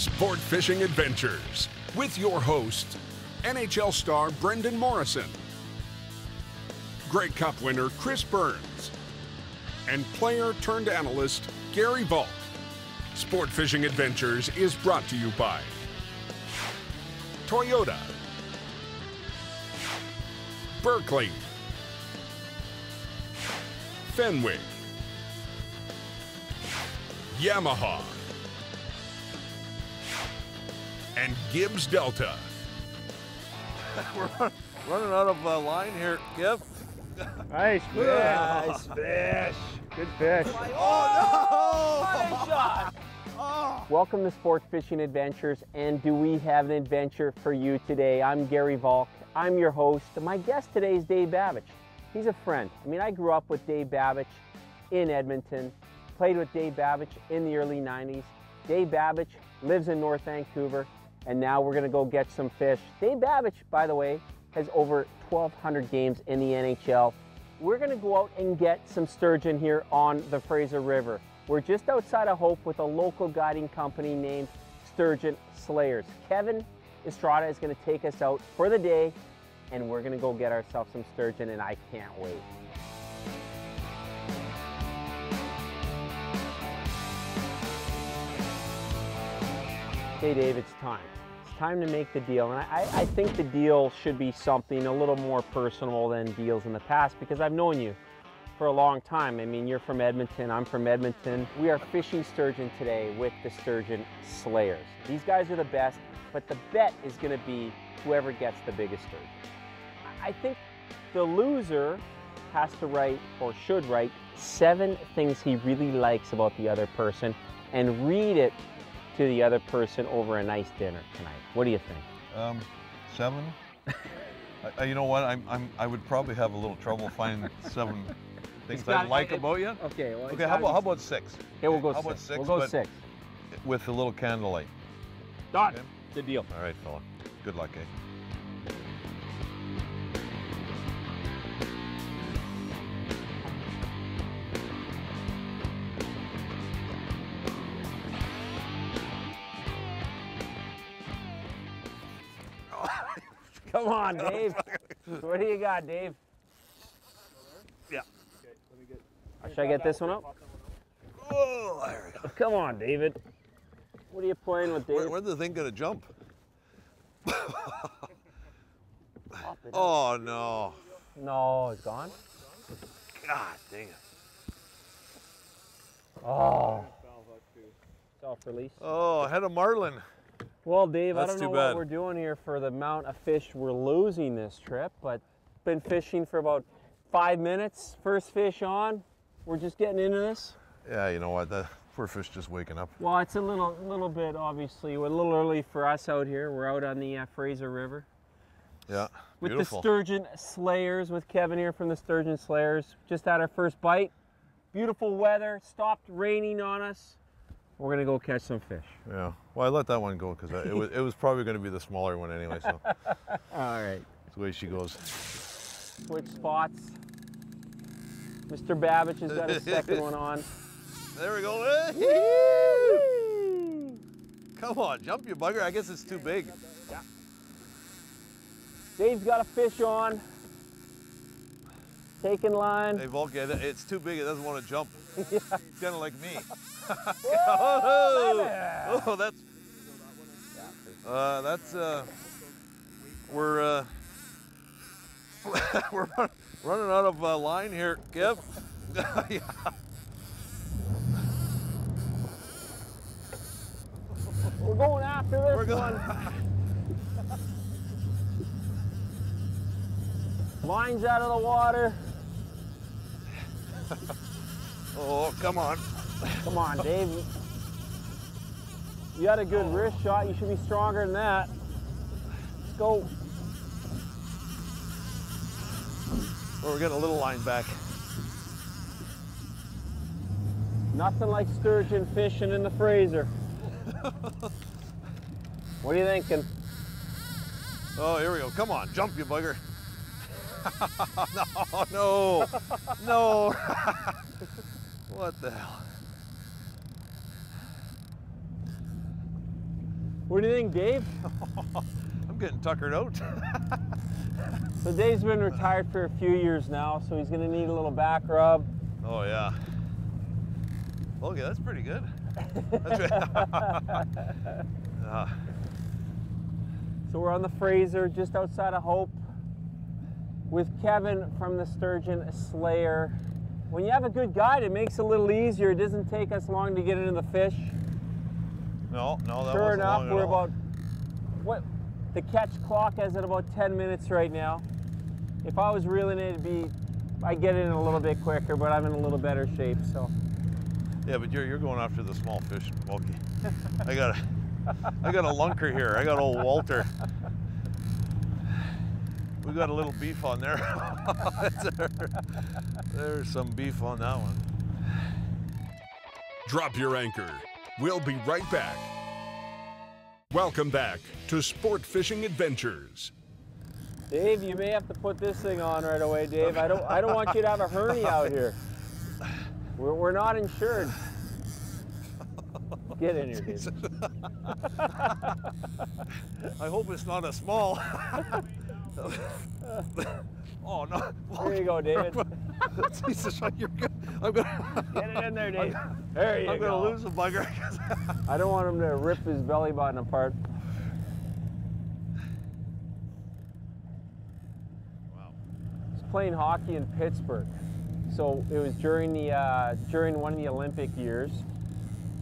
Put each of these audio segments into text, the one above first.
Sport Fishing Adventures with your host, NHL star Brendan Morrison, Grey Cup winner Chris Burns, and player-turned-analyst Garry Valk. Sport Fishing Adventures is brought to you by Toyota, Berkeley, Fenwick, Yamaha, and Gibbs Delta. We're running out of line here, Gibb. Nice fish. Nice fish. Good fish. Oh, no! Funny shot. Oh. Welcome to Sport Fishing Adventures, and do we have an adventure for you today? I'm Garry Valk. I'm your host. My guest today is Dave Babych. He's a friend. I mean, I grew up with Dave Babych in Edmonton, played with Dave Babych in the early 90s. Dave Babych lives in North Vancouver, and now we're gonna go get some fish. Dave Babych, by the way, has over 1,200 games in the NHL. We're gonna go out and get some sturgeon here on the Fraser River. We're just outside of Hope with a local guiding company named Sturgeon Slayers. Kevin Estrada is gonna take us out for the day, and we're gonna go get ourselves some sturgeon, and I can't wait. Hey Dave, it's time. It's time to make the deal, and I think the deal should be something a little more personal than deals in the past, because I've known you for a long time. I mean, you're from Edmonton, I'm from Edmonton. We are fishing sturgeon today with the Sturgeon Slayers. These guys are the best, but the bet is gonna be whoever gets the biggest sturgeon. I think the loser has to write, or should write, 7 things he really likes about the other person and read it to the other person over a nice dinner tonight. What do you think? 7. You know what? I would probably have a little trouble finding 7 things I like about you. Okay. Well, okay. How about 6? Okay, we'll go how 6. About 6? We'll go 6. With a little candlelight. Done. Okay? The deal. All right, fella. Good luck, eh? Come on, Dave. What do you got, Dave? Yeah. Okay, let me get. Should I get this one up? Oh, there we go. Come on, David. What are you playing with, David? Where's the thing gonna jump? Oh, no. no, it's gone? God dang it. Oh. It's off release. Oh, I had a marlin. Well, Dave, That's I don't know too bad. what we're doing here for the amount of fish we're losing this trip, but been fishing for about 5 minutes. First fish on. We're just getting into this. Yeah, you know what? The poor fish just waking up. Well, it's a little bit, obviously. We're a little early for us out here. We're out on the Fraser River. Yeah, with beautiful. the Sturgeon Slayers, with Kevin here from the Sturgeon Slayers. Just had our first bite. Beautiful weather. Stopped raining on us. We're gonna go catch some fish. Yeah. Well, I let that one go because it was probably going to be the smaller one anyway. So. All right. That's the way she goes. Switch spots. Mr. Babych has got his second one on. There we go. Come on, jump, you bugger. I guess it's too big. Yeah. Dave's got a fish on. Taking line. Hey, Volk, it's too big. It doesn't want to jump. Yeah. It's kind of like me. Whoa, oh, that's we're we're running out of line here, Kev. Yeah. We're going after this We're going. one. Line's out of the water. Oh, come on. Come on, Dave. You had a good wrist shot. You should be stronger than that. Let's go. Oh, we're getting a little line back. Nothing like sturgeon fishing in the Fraser. What are you thinking? Oh, here we go. Come on, jump, you bugger. No, no. What the hell? What do you think, Dave? I'm getting tuckered out. So Dave's been retired for a few years now, so he's gonna need a little back rub. Oh yeah. Okay, that's pretty good. So we're on the Fraser, just outside of Hope, with Kevin from the Sturgeon Slayer. When you have a good guide, it makes it a little easier. It doesn't take us long to get into the fish. No, that Sure wasn't enough, long at we're all. about, what, the catch clock has at about 10 minutes right now. If I was reeling it, I'd get in a little bit quicker, but I'm in a little better shape, so. Yeah, but you're going after the small fish, Valky. I got a lunker here. I got old Walter. We got a little beef on there. There's some beef on that one. Drop your anchor. We'll be right back. Welcome back to Sport Fishing Adventures. Dave, you may have to put this thing on right away, Dave. I don't want you to have a hernia out here. We're not insured. Get in here, Dave. I hope it's not a small. Oh no! There you go, David. Jesus, you're good. I'm gonna get it in there, Dave. There you go. I'm gonna lose a bugger. I don't want him to rip his belly button apart. Wow. I was playing hockey in Pittsburgh, so it was during one of the Olympic years.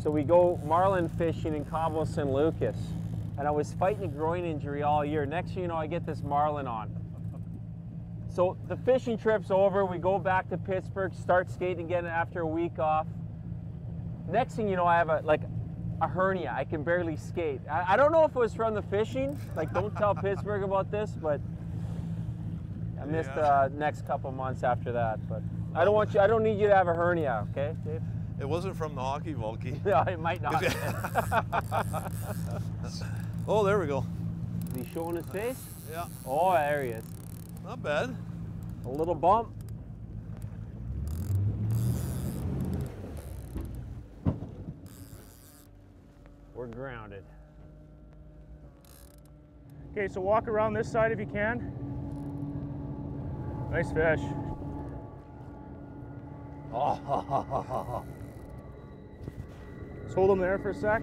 So we go marlin fishing in Cabo San Lucas, and I was fighting a groin injury all year. Next thing you know, I get this marlin on. So the fishing trip's over, we go back to Pittsburgh, start skating again after a week off. Next thing you know, I have a hernia. I can barely skate. I don't know if it was from the fishing, like don't tell Pittsburgh about this, but I missed the next couple months after that. But I don't need you to have a hernia, okay, Dave? It wasn't from the hockey, Valky. No, it might not. Oh, there we go. Is he showing his face? Yeah. Oh, there he is. Not bad. A little bump. We're grounded. Okay, so walk around this side if you can. Nice fish. Oh. Let's hold them there for a sec.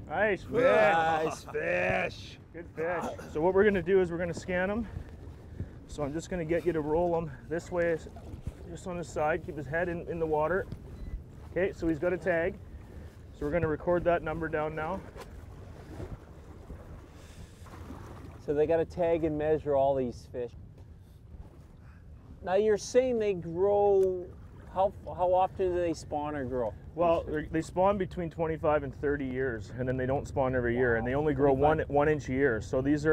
Nice fish. Nice fish. Good fish. So what we're going to do is we're going to scan them. So I'm just going to get you to roll him this way, just on his side. Keep his head in the water. Okay, so he's got a tag. So we're going to record that number down now. So they got to tag and measure all these fish. Now you're saying they grow, how often do they spawn or grow? Well, they spawn between 25 and 30 years, and then they don't spawn every year, and they only grow 1 inch a year. So these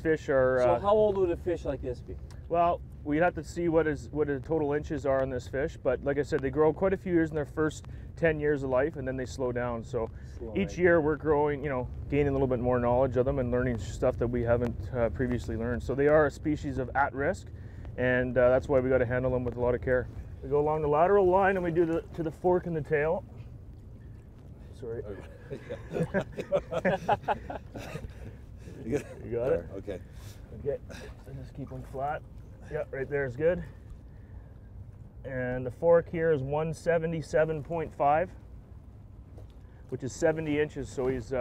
fish are. So how old would a fish like this be? Well, we'd have to see what the total inches are on this fish, but like I said, they grow quite a few years in their first 10 years of life, and then they slow down. So each year we're growing, gaining a little bit more knowledge of them and learning stuff that we haven't previously learned. So they are a species of at risk, and that's why we got to handle them with a lot of care. We go along the lateral line and we do to the fork in the tail. Sorry. You got it? Okay. Okay, so just keep them flat. Yep, right there is good. And the fork here is 177.5, which is 70 inches. So he's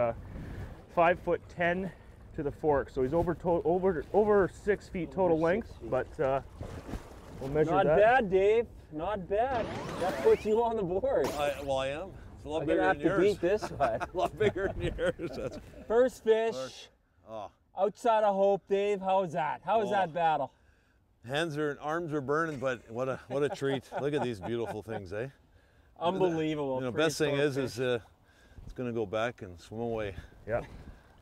5'10" to the fork. So he's over 6 feet total length. But we'll measure that. Not bad, Dave. Not bad. That puts you on the board. Well, I am. It's a lot I'm bigger gonna have than to yours. beat this one. A lot bigger than yours. That's... First fish. Oh. Outside of Hope, Dave. How was that? How was that battle? Hands and arms are burning, but what a treat! Look at these beautiful things, eh? Unbelievable. The best thing is it's going to go back and swim away. Yeah.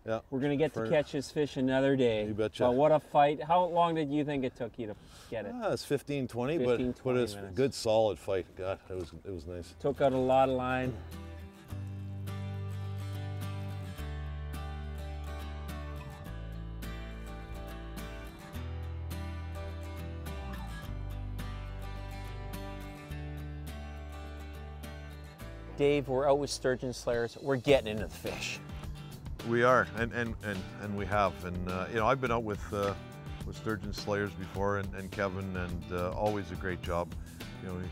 Yeah. We're going to get to catch this fish another day. You betcha. But what a fight. How long did you think it took you to get it? It's 15, 20, 15, but 20 it's a minutes. good solid fight. God, it was nice. Took out a lot of line. Dave, we're out with sturgeon slayers. We're getting into the fish. We are, and we have, and you know, I've been out with sturgeon slayers before, and Kevin, and always a great job. You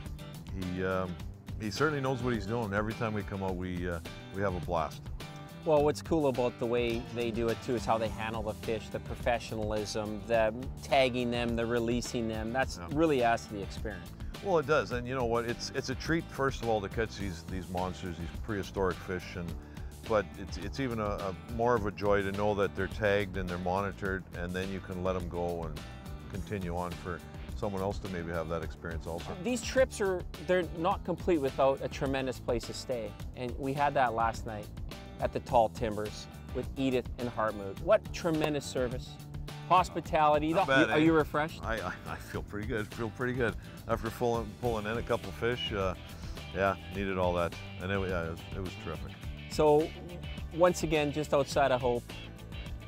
know, he certainly knows what he's doing. Every time we come out, we have a blast. Well, what's cool about the way they do it too is how they handle the fish, the professionalism, the tagging them, the releasing them. That's really adds to the experience. Well, it does, and you know what? It's a treat, first of all, to catch these monsters, these prehistoric fish, but it's even a more of a joy to know that they're tagged and they're monitored, and then you can let them go and continue on for someone else to maybe have that experience also. These trips they're not complete without a tremendous place to stay, and we had that last night at the Tall Timbers with Edith and Hartmut. What tremendous service, hospitality. Not bad, Are you refreshed? I feel pretty good. Feel pretty good after pulling in a couple fish. Yeah, needed all that, and it was terrific. So, once again, just outside of Hope,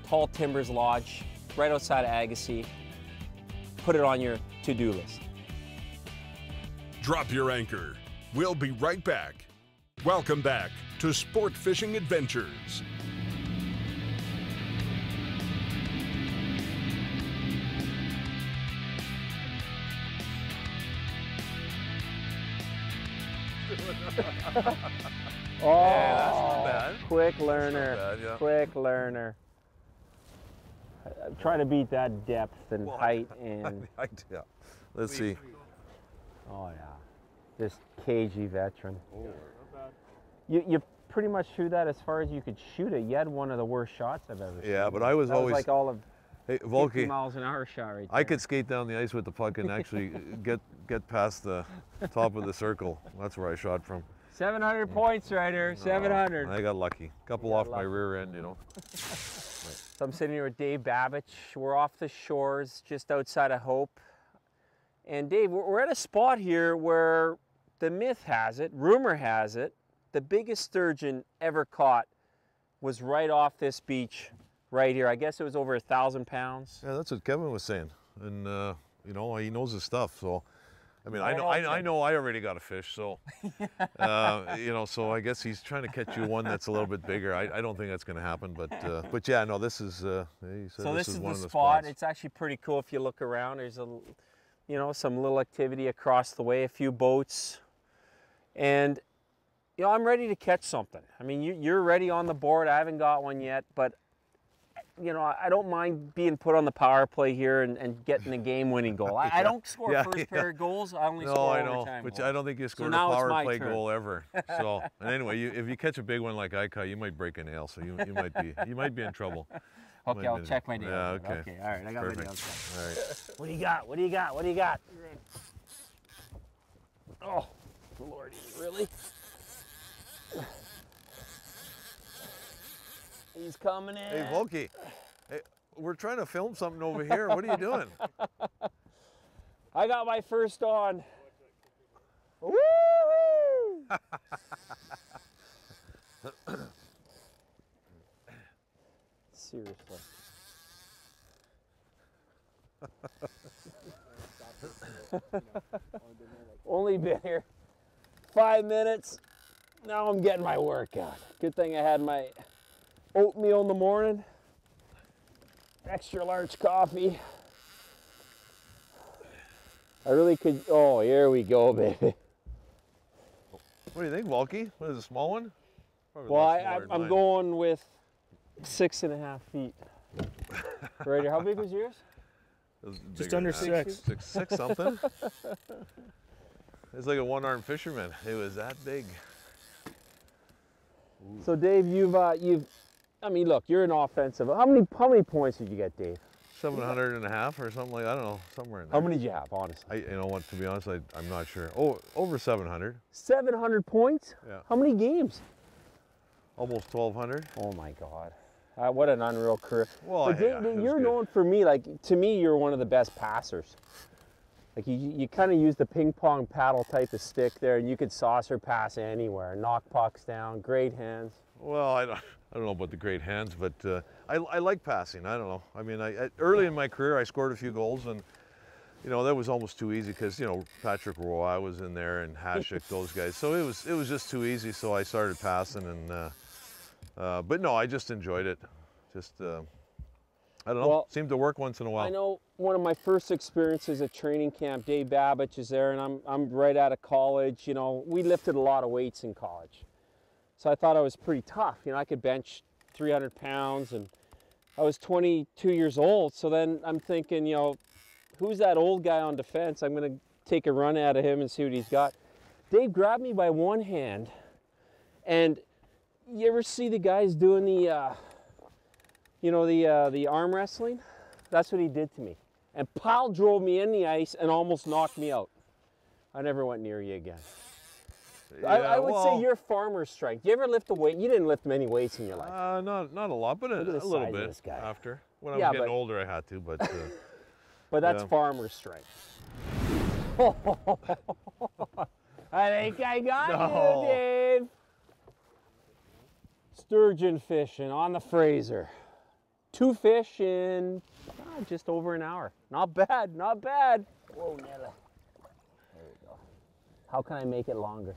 Tall Timbers Lodge, right outside of Agassiz. Put it on your to-do list. Drop your anchor. We'll be right back. Welcome back to Sport Fishing Adventures. Oh, yeah, that's not bad. Quick learner. That's not bad, yeah. Quick learner. I'm trying to beat that depth and height and. Yeah. Let's see. Oh yeah, this cagey veteran. Oh. You pretty much threw that as far as you could shoot it. You had one of the worst shots I've ever seen. Yeah, but I was that always was like all of 50 Volky, miles an hour shot right there. I could skate down the ice with the puck and actually get past the top of the circle. That's where I shot from. 700 points right here. 700. I got lucky. Couple off my rear end, you know. So I'm sitting here with Dave Babych. We're off the shores just outside of Hope. And Dave, we're at a spot here where the myth has it, rumor has it, the biggest sturgeon ever caught was right off this beach right here. I guess it was over 1,000 pounds. Yeah, that's what Kevin was saying. And you know, he knows his stuff. So, I mean, I know I already got a fish. So, you know, so I guess he's trying to catch you one that's a little bit bigger. I don't think that's going to happen. But yeah, no, this is. He said so this is one the of the spot. spots. It's actually pretty cool if you look around. There's you know, some little activity across the way, a few boats, and you know, I'm ready to catch something. I mean, you're ready on the board. I haven't got one yet, but you know, I don't mind being put on the power play here and getting a game-winning goal. I don't score first pair of goals. I only score overtime but goals. I don't think you scored a power play goal ever. So, and anyway, if you catch a big one like I caught, you might break a nail. So you might be in trouble. Okay, I'll check my nails. Yeah, okay. Okay, all right, I got my nails checked. All right. What do you got? What do you got? What do you got? Oh, Lordy, really? He's coming in. Hey, Volky, hey, we're trying to film something over here. What are you doing? I got my first on. Woo! Seriously. Only been here 5 minutes. Now I'm getting my workout. Good thing I had my oatmeal in the morning. Extra large coffee. I really could. Oh, here we go, baby. What do you think, Volky? What is a small one? Probably Well, I'm going with 6.5 feet. Right here. How big was yours? Just under 6. Six something. It's like a one-armed fisherman. It was that big. Ooh. So Dave, you've I mean, look, you're an offensive. How many points did you get, Dave? 7.5 or something like, I don't know, somewhere in there. How many did you have, honestly? You know what, to be honest, I'm not sure. Oh, over 700. 700 points? Yeah. How many games? Almost 1,200. Oh my God. What an unreal career. Well, but Dave, you're known for me, like, to me, you're one of the best passers. Like, you kind of use the ping pong paddle type of stick there, and you could saucer pass anywhere, knock pucks down, great hands. Well, I don't know about the great hands, but I like passing. I don't know. I mean, early in my career, I scored a few goals, and you know, that was almost too easy because, you know, Patrick Roy was in there and Hashik, those guys. So it was just too easy. So I started passing, and but no, I just enjoyed it. Just I don't know. Well, seemed to work once in a while. I know one of my first experiences at training camp, Dave Babych is there, and I'm right out of college. You know, we lifted a lot of weights in college, so I thought I was pretty tough. You know, I could bench 300 pounds, and I was 22 years old. So then I'm thinking, you know, who's that old guy on defense? I'm going to take a run at him and see what he's got. Dave grabbed me by one hand, and you ever see the guys doing the, you know, the arm wrestling? That's what he did to me. And pile drove me in the ice and almost knocked me out. I never went near you again. Yeah, I would say you're farmer strength. You ever lift a weight? You didn't lift many weights in your life. Not a lot, but a little bit after. When I was getting older, I had to, but. But that's farmer strength. I think I got you, Dave. Sturgeon fishing on the Fraser. 2 fish in just over an hour. Not bad, not bad. Whoa, Nella. There we go. How can I make it longer?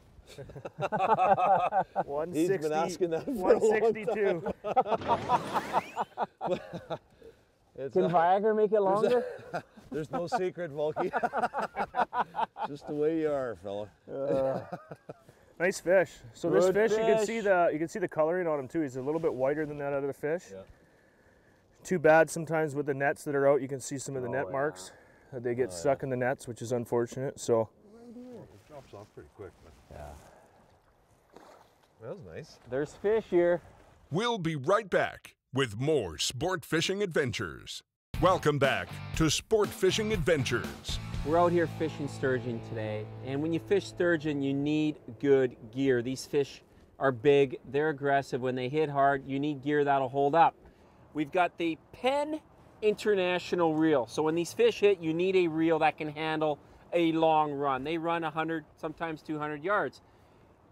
160, He's been asking that for 162. Can Viagra make it longer? There's no secret, Volky. Just the way you are, fella. Nice fish. So this Good fish, fish. you can see the coloring on him too. He's a little bit whiter than that other fish. Yeah. Too bad sometimes with the nets that are out, you can see some of the net marks. They get stuck in the nets, which is unfortunate. So It drops off pretty quick. But that was nice. There's fish here. We'll be right back with more sport fishing adventures. Welcome back to Sport Fishing Adventures. We're out here fishing sturgeon today, and when you fish sturgeon, you need good gear. These fish are big, they're aggressive. When they hit hard, you need gear that'll hold up. We've got the Penn International reel. So when these fish hit, you need a reel that can handle a long run. They run 100, sometimes 200 yards.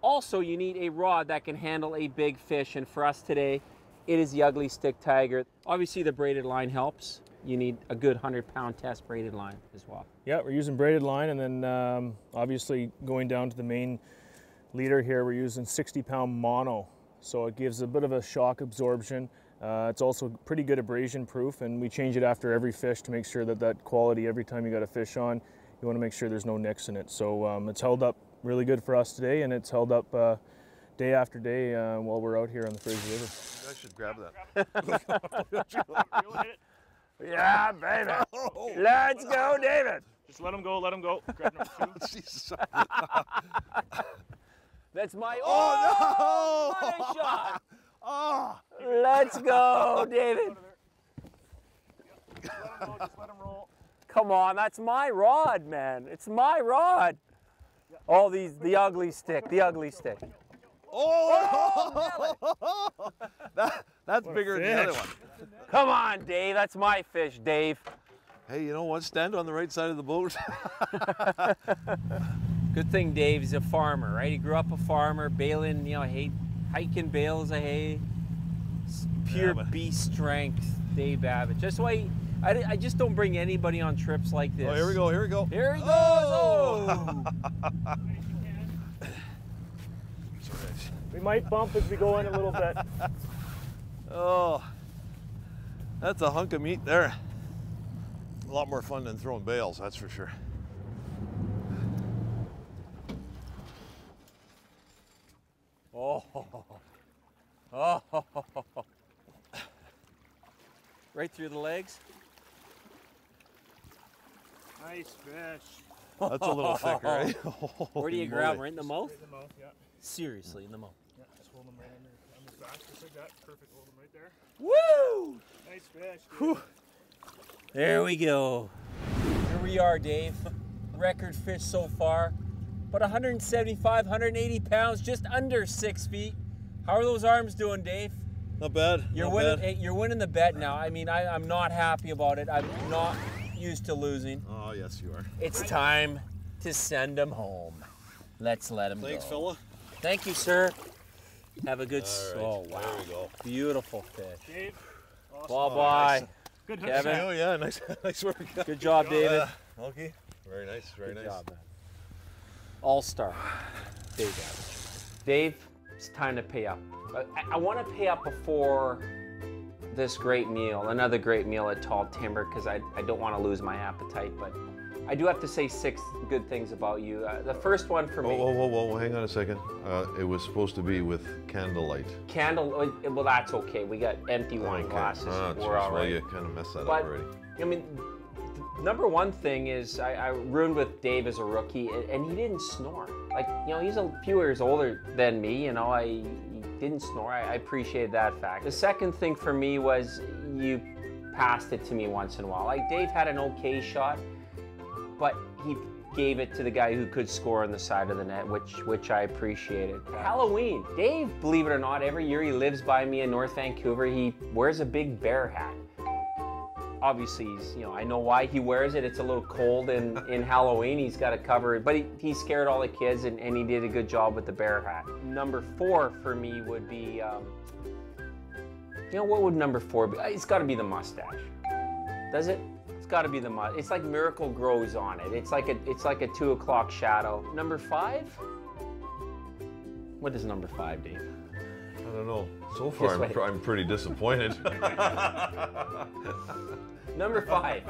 Also, you need a rod that can handle a big fish, and for us today, it is the Ugly Stick Tiger. Obviously, the braided line helps. You need a good 100-pound test braided line as well. yeah, we're using braided line, and then obviously going down to the main leader here, we're using 60-pound mono. So it gives a bit of a shock absorption. It's also pretty good abrasion proof, and we change it after every fish to make sure that that quality, every time you got a fish on, you want to make sure there's no nicks in it. So it's held up really good for us today, and it's held up day after day while we're out here on the Fraser River. I should grab that. Yeah, baby. Let's go, David. Just let him go, let him go. Grab number 2. Jesus. That's my Oh, no! what a shot. Oh! Let's go, David. Just let him go, just let him roll. Come on, that's my rod, man. It's my rod. Oh, the ugly stick, the ugly stick. Oh! That's bigger than the other one. Come on, Dave. That's my fish, Dave. Hey, you know what? Stand on the right side of the boat. Good thing Dave's a farmer, right? He grew up a farmer, baling, you know, hiking bales of hay. Pure beast strength, Dave Babych. That's why I just don't bring anybody on trips like this. Oh, here we go, here we go. Here he goes. Oh! We might bump as we go in a little bit. Oh, that's a hunk of meat there. A lot more fun than throwing bales, that's for sure. Oh. Oh. Right through the legs. Nice fish. That's a little thicker, right? Where do you grab him? Right in the mouth? Right in the mouth, yeah. Seriously, in the mouth. Yeah, just hold him right on his back, just like that. Perfect, hold him right there. Woo! Nice fish. Whew. There we go. Here we are, Dave. Record fish so far. About 175, 180 pounds, just under 6 feet. How are those arms doing, Dave? Not bad. You're not winning. bad. Hey, you're winning the bet now. I mean, I'm not happy about it. I'm not used to losing. Oh, yes, you are. It's time to send him home. Let's let him Thanks, go. fella. Thank you, sir. Have a good. All right. Oh wow! There we go. Beautiful fish. Dave. Awesome. Bye bye. Good Kevin. Oh yeah, nice, nice work. Good job, David. Okay. Very nice. Very Good nice. job, man. All-star, Dave Babych. Dave, it's time to pay up. I want to pay up before this great meal, another great meal at Tall Timber, because I don't want to lose my appetite, but I do have to say 6 good things about you. The first one for me. Whoa, hang on a second. It was supposed to be with candlelight. Well, that's okay. We got empty wine glasses. We're all right. Well, you kind of messed that up already. I mean, number one thing is I roomed with Dave as a rookie, and he didn't snore. Like, you know, he's a few years older than me, you know, he didn't snore. I appreciated that fact. The second thing for me was you passed it to me once in a while. Like, Dave had an okay shot, but he gave it to the guy who could score on the side of the net, which I appreciated. Halloween. Dave, believe it or not, every year he lives by me in North Vancouver, he wears a big bear hat. Obviously, I know why he wears it. It's a little cold in Halloween. He's got to cover it, but he scared all the kids, and he did a good job with the bear hat. Number 4 for me would be, what would number 4 be? It's got to be the mustache. Does it? It's got to be the mustache. It's like Miracle Grows on it. It's like a 2 o'clock shadow. Number 5? What is number 5, Dave? I don't know. So far, I'm pretty disappointed. Number 5.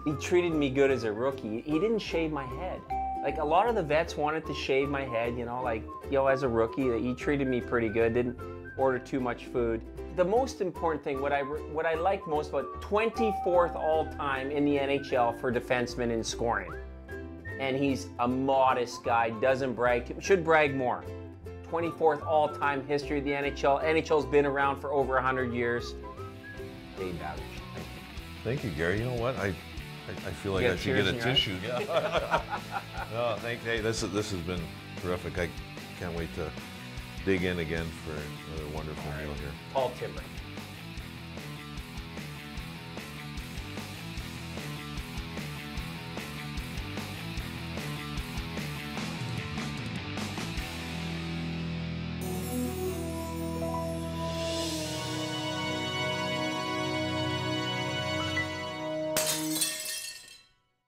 He treated me good as a rookie. He didn't shave my head. Like, a lot of the vets wanted to shave my head, as a rookie. He treated me pretty good, didn't order too much food. The most important thing, what I like most about 24th all-time in the NHL for defensemen in scoring. And he's a modest guy, doesn't brag, should brag more. 24th all-time history of the NHL. NHL's been around for over 100 years. Dave Babych. Thank you, Gary. You know what? I feel like I should get a tissue. Yeah. No, hey, this has been terrific. I can't wait to dig in again for another wonderful meal here. Tall Timber.